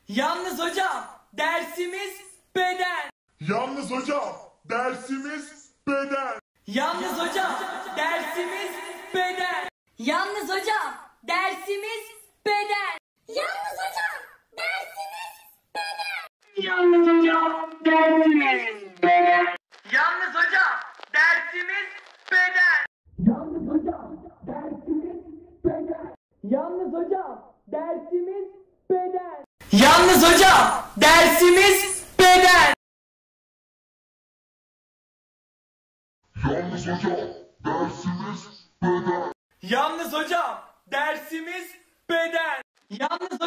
Yalnız hocam, dersimiz beden. Yalnız hocam, dersimiz beden. Yalnız hocam, dersimiz beden. Yalnız hocam, dersimiz beden. Yalnız hocam, dersimiz beden. Yalnız hocam, dersimiz beden. Yalnız hocam, dersimiz beden. Yalnız hocam, dersimiz beden. Yalnız hocam, dersimiz beden. Yalnız hocam, dersimiz beden. Yalnız hocam, dersimiz beden. Yalnız hocam, dersimiz beden. Yalnız